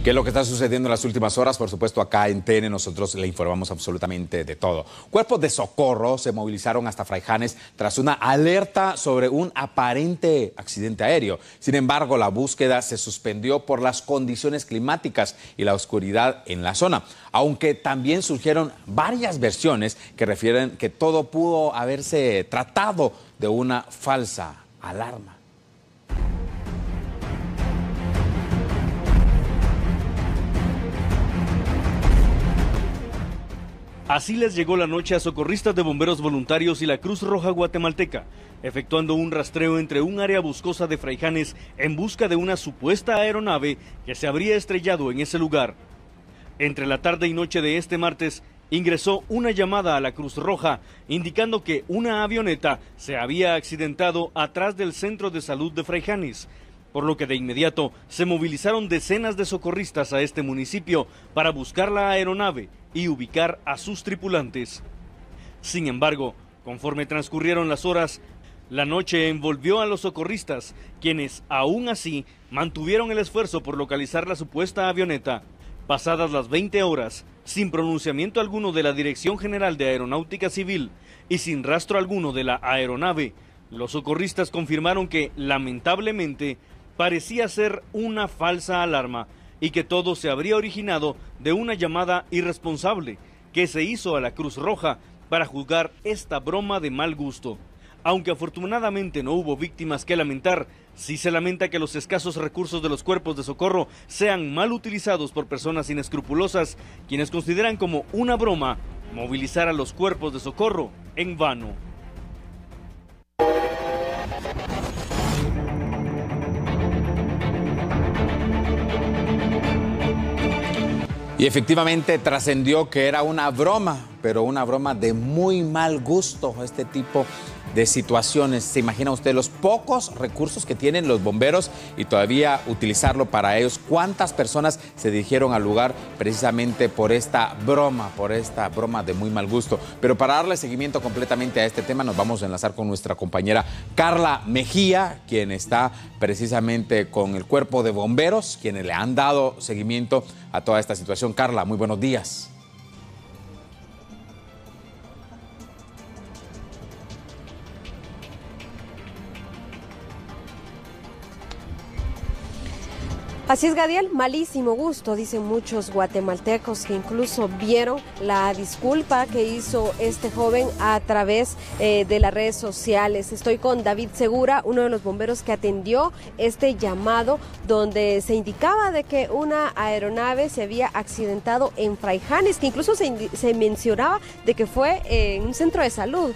¿Qué es lo que está sucediendo en las últimas horas? Por supuesto, acá en TN nosotros le informamos absolutamente de todo. Cuerpos de socorro se movilizaron hasta Fraijanes tras una alerta sobre un aparente accidente aéreo. Sin embargo, la búsqueda se suspendió por las condiciones climáticas y la oscuridad en la zona. Aunque también surgieron varias versiones que refieren que todo pudo haberse tratado de una falsa alarma. Así les llegó la noche a socorristas de bomberos voluntarios y la Cruz Roja Guatemalteca, efectuando un rastreo entre un área boscosa de Fraijanes en busca de una supuesta aeronave que se habría estrellado en ese lugar. Entre la tarde y noche de este martes, ingresó una llamada a la Cruz Roja indicando que una avioneta se había accidentado atrás del Centro de Salud de Fraijanes, por lo que de inmediato se movilizaron decenas de socorristas a este municipio para buscar la aeronave y ubicar a sus tripulantes. Sin embargo, conforme transcurrieron las horas, la noche envolvió a los socorristas, quienes aún así mantuvieron el esfuerzo por localizar la supuesta avioneta. Pasadas las 20 horas, sin pronunciamiento alguno de la Dirección General de Aeronáutica Civil y sin rastro alguno de la aeronave, los socorristas confirmaron que, lamentablemente, parecía ser una falsa alarma y que todo se habría originado de una llamada irresponsable que se hizo a la Cruz Roja para juzgar esta broma de mal gusto. Aunque afortunadamente no hubo víctimas que lamentar, sí se lamenta que los escasos recursos de los cuerpos de socorro sean mal utilizados por personas inescrupulosas, quienes consideran como una broma movilizar a los cuerpos de socorro en vano. Y efectivamente trascendió que era una broma, pero una broma de muy mal gusto, este tipo de situaciones. ¿Se imagina usted los pocos recursos que tienen los bomberos y todavía utilizarlo para ellos? ¿Cuántas personas se dirigieron al lugar precisamente por esta broma de muy mal gusto? Pero para darle seguimiento completamente a este tema nos vamos a enlazar con nuestra compañera Carla Mejía, quien está precisamente con el cuerpo de bomberos, quienes le han dado seguimiento a toda esta situación. Carla, muy buenos días. Así es, Gadiel, malísimo gusto, dicen muchos guatemaltecos que incluso vieron la disculpa que hizo este joven a través de las redes sociales. Estoy con David Segura, uno de los bomberos que atendió este llamado donde se indicaba de que una aeronave se había accidentado en Fraijanes, que incluso se mencionaba de que fue en un centro de salud.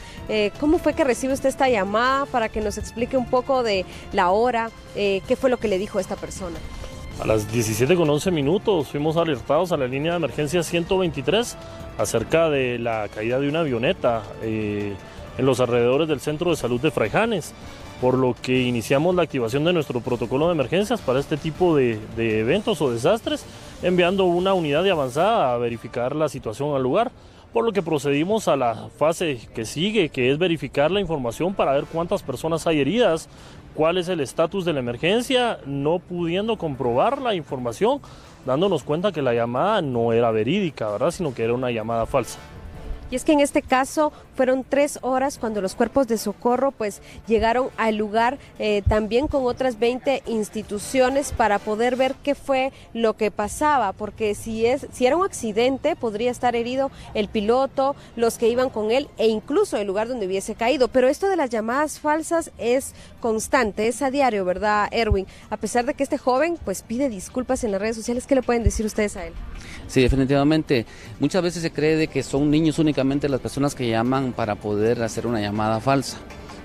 ¿Cómo fue que recibe usted esta llamada para que nos explique un poco de la hora? ¿Qué fue lo que le dijo esta persona? A las 17:11 fuimos alertados a la línea de emergencia 123 acerca de la caída de una avioneta en los alrededores del Centro de Salud de Fraijanes, por lo que iniciamos la activación de nuestro protocolo de emergencias para este tipo de eventos o desastres, enviando una unidad de avanzada a verificar la situación al lugar, por lo que procedimos a la fase que sigue, que es verificar la información para ver cuántas personas hay heridas, cuál es el estatus de la emergencia, no pudiendo comprobar la información, dándonos cuenta que la llamada no era verídica, ¿verdad?, sino que era una llamada falsa. Y es que en este caso fueron 3 horas cuando los cuerpos de socorro pues llegaron al lugar también con otras 20 instituciones para poder ver qué fue lo que pasaba, porque si era un accidente podría estar herido el piloto, los que iban con él e incluso el lugar donde hubiese caído. Pero esto de las llamadas falsas es constante, es a diario, ¿verdad, Erwin? A pesar de que este joven pues pide disculpas en las redes sociales, ¿qué le pueden decir ustedes a él? Sí, definitivamente. Muchas veces se cree de que son niños únicamente las personas que llaman para poder hacer una llamada falsa.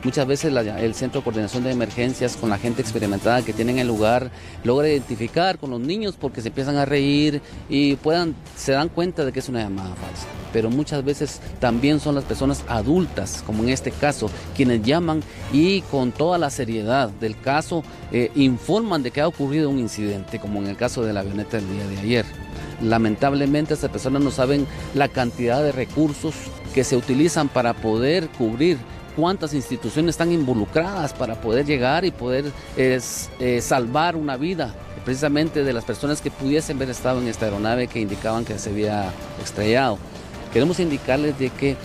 Muchas veces el Centro de Coordinación de Emergencias, con la gente experimentada que tiene en el lugar, logra identificar con los niños porque se empiezan a reír y se dan cuenta de que es una llamada falsa. Pero muchas veces también son las personas adultas, como en este caso, quienes llaman y con toda la seriedad del caso informan de que ha ocurrido un incidente, como en el caso de la avioneta del día de ayer. Lamentablemente estas personas no saben la cantidad de recursos que se utilizan para poder cubrir cuántas instituciones están involucradas para poder llegar y poder salvar una vida, precisamente de las personas que pudiesen haber estado en esta aeronave que indicaban que se había estrellado. Queremos indicarles de que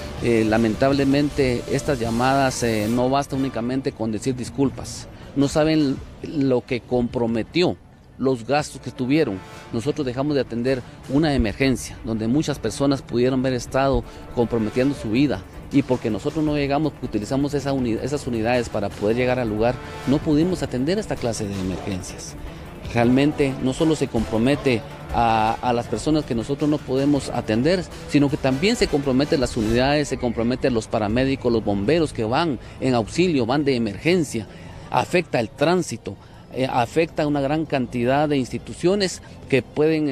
lamentablemente estas llamadas no basta únicamente con decir disculpas, no saben lo que comprometió, los gastos que tuvieron. Nosotros dejamos de atender una emergencia donde muchas personas pudieron haber estado comprometiendo su vida, y porque nosotros no llegamos, utilizamos esas unidades para poder llegar al lugar, no pudimos atender esta clase de emergencias. Realmente no solo se compromete a las personas que nosotros no podemos atender, sino que también se comprometen las unidades, se comprometen los paramédicos, los bomberos que van en auxilio, van de emergencia, afecta el tránsito, afecta a una gran cantidad de instituciones que pueden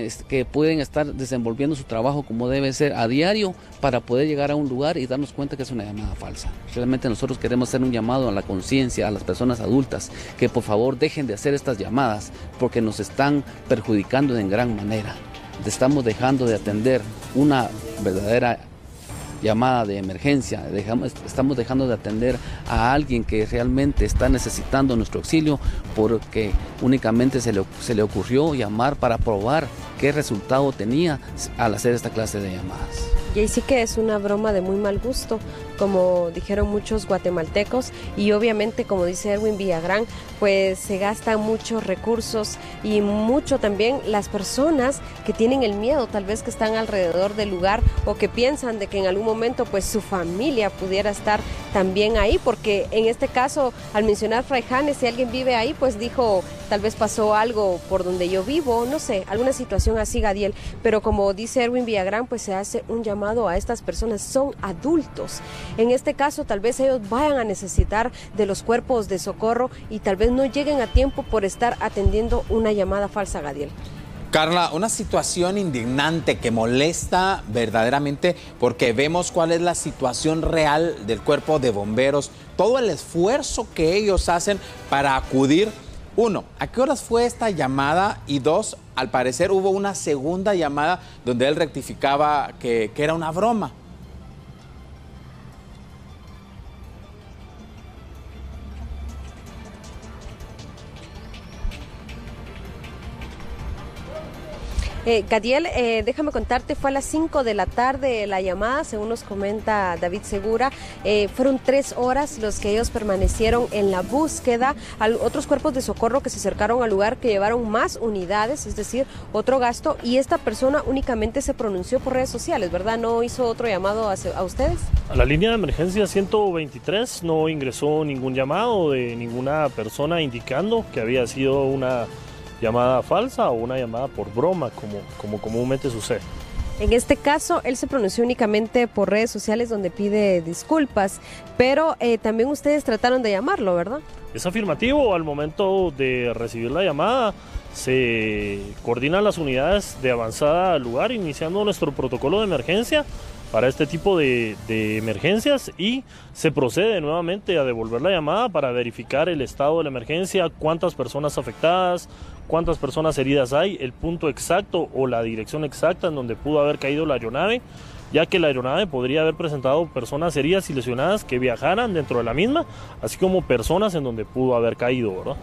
estar desenvolviendo su trabajo como debe ser a diario para poder llegar a un lugar y darnos cuenta que es una llamada falsa. Realmente nosotros queremos hacer un llamado a la conciencia, a las personas adultas, que por favor dejen de hacer estas llamadas porque nos están perjudicando en gran manera. Estamos dejando de atender una verdadera llamada de emergencia, estamos dejando de atender a alguien que realmente está necesitando nuestro auxilio porque únicamente se le ocurrió llamar para probar qué resultado tenía al hacer esta clase de llamadas. Y ahí sí que es una broma de muy mal gusto, como dijeron muchos guatemaltecos, y obviamente, como dice Erwin Villagrán, pues se gastan muchos recursos y mucho también las personas que tienen el miedo, tal vez que están alrededor del lugar o que piensan de que en algún momento pues su familia pudiera estar también ahí, porque en este caso, al mencionar Fraijanes, si alguien vive ahí, pues dijo, tal vez pasó algo por donde yo vivo, no sé, alguna situación así, Gadiel, pero como dice Erwin Villagrán, pues se hace un llamado a estas personas, son adultos. En este caso, tal vez ellos vayan a necesitar de los cuerpos de socorro y tal vez no lleguen a tiempo por estar atendiendo una llamada falsa, Gadiel. Carla, una situación indignante que molesta verdaderamente porque vemos cuál es la situación real del cuerpo de bomberos, todo el esfuerzo que ellos hacen para acudir. Uno, ¿a qué horas fue esta llamada? Y dos, al parecer hubo una segunda llamada donde él rectificaba que era una broma. Gadiel, déjame contarte, fue a las 5 de la tarde la llamada, según nos comenta David Segura. Fueron 3 horas los que ellos permanecieron en la búsqueda. Otros cuerpos de socorro que se acercaron al lugar, que llevaron más unidades, es decir, otro gasto, y esta persona únicamente se pronunció por redes sociales, ¿verdad? ¿No hizo otro llamado a ustedes? A la línea de emergencia 123 no ingresó ningún llamado de ninguna persona indicando que había sido una llamada falsa o una llamada por broma, como comúnmente sucede. En este caso, él se pronunció únicamente por redes sociales donde pide disculpas, pero también ustedes trataron de llamarlo, ¿verdad? Es afirmativo. Al momento de recibir la llamada, se coordinan las unidades de avanzada al lugar, iniciando nuestro protocolo de emergencia para este tipo de emergencias, y se procede nuevamente a devolver la llamada para verificar el estado de la emergencia, cuántas personas afectadas, cuántas personas heridas hay, el punto exacto o la dirección exacta en donde pudo haber caído la aeronave, ya que la aeronave podría haber presentado personas heridas y lesionadas que viajaran dentro de la misma, así como personas en donde pudo haber caído, ¿verdad?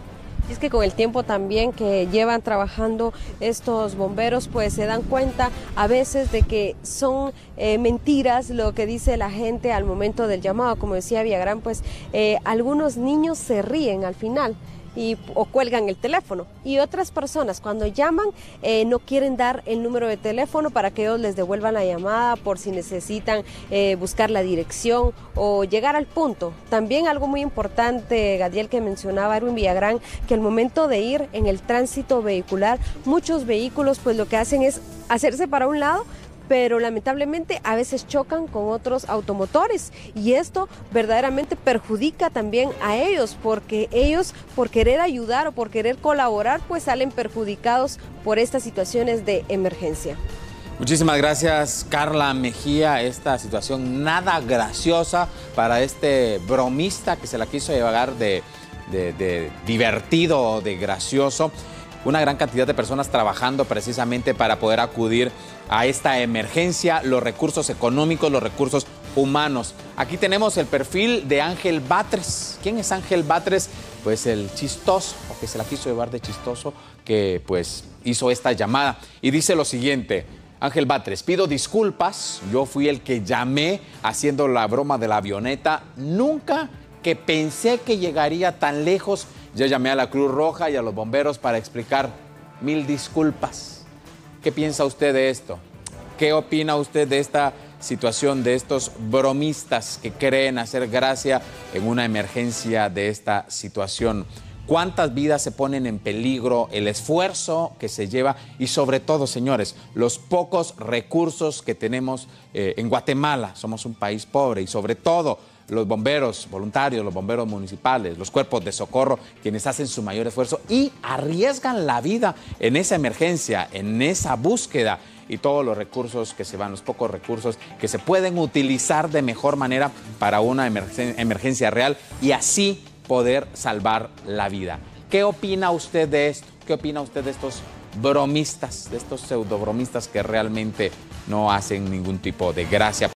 Y es que con el tiempo también que llevan trabajando estos bomberos, pues se dan cuenta a veces de que son mentiras lo que dice la gente al momento del llamado. Como decía Villagrán, pues algunos niños se ríen al final o cuelgan el teléfono, y otras personas cuando llaman no quieren dar el número de teléfono para que ellos les devuelvan la llamada por si necesitan buscar la dirección o llegar al punto. También algo muy importante, Gadiel, que mencionaba Erwin Villagrán, que al momento de ir en el tránsito vehicular, muchos vehículos pues lo que hacen es hacerse para un lado, pero lamentablemente a veces chocan con otros automotores, y esto verdaderamente perjudica también a ellos, porque ellos, por querer ayudar o por querer colaborar, pues salen perjudicados por estas situaciones de emergencia. Muchísimas gracias, Carla Mejía. Esta situación nada graciosa para este bromista que se la quiso llevar de divertido, de gracioso. Una gran cantidad de personas trabajando precisamente para poder acudir a esta emergencia, los recursos económicos, los recursos humanos. Aquí tenemos el perfil de Ángel Batres. ¿Quién es Ángel Batres? Pues el chistoso, o que se la quiso llevar de chistoso, que pues hizo esta llamada. Y dice lo siguiente: Ángel Batres, pido disculpas, yo fui el que llamé haciendo la broma de la avioneta, nunca que pensé que llegaría tan lejos. Yo llamé a la Cruz Roja y a los bomberos para explicar. Mil disculpas. ¿Qué piensa usted de esto? ¿Qué opina usted de esta situación, de estos bromistas que creen hacer gracia en una emergencia de esta situación? ¿Cuántas vidas se ponen en peligro? El esfuerzo que se lleva y sobre todo, señores, los pocos recursos que tenemos en Guatemala. Somos un país pobre y sobre todo los bomberos voluntarios, los bomberos municipales, los cuerpos de socorro, quienes hacen su mayor esfuerzo y arriesgan la vida en esa emergencia, en esa búsqueda, y todos los recursos que se van, los pocos recursos que se pueden utilizar de mejor manera para una emergencia real y así poder salvar la vida. ¿Qué opina usted de esto? ¿Qué opina usted de estos bromistas, de estos pseudobromistas que realmente no hacen ningún tipo de gracia?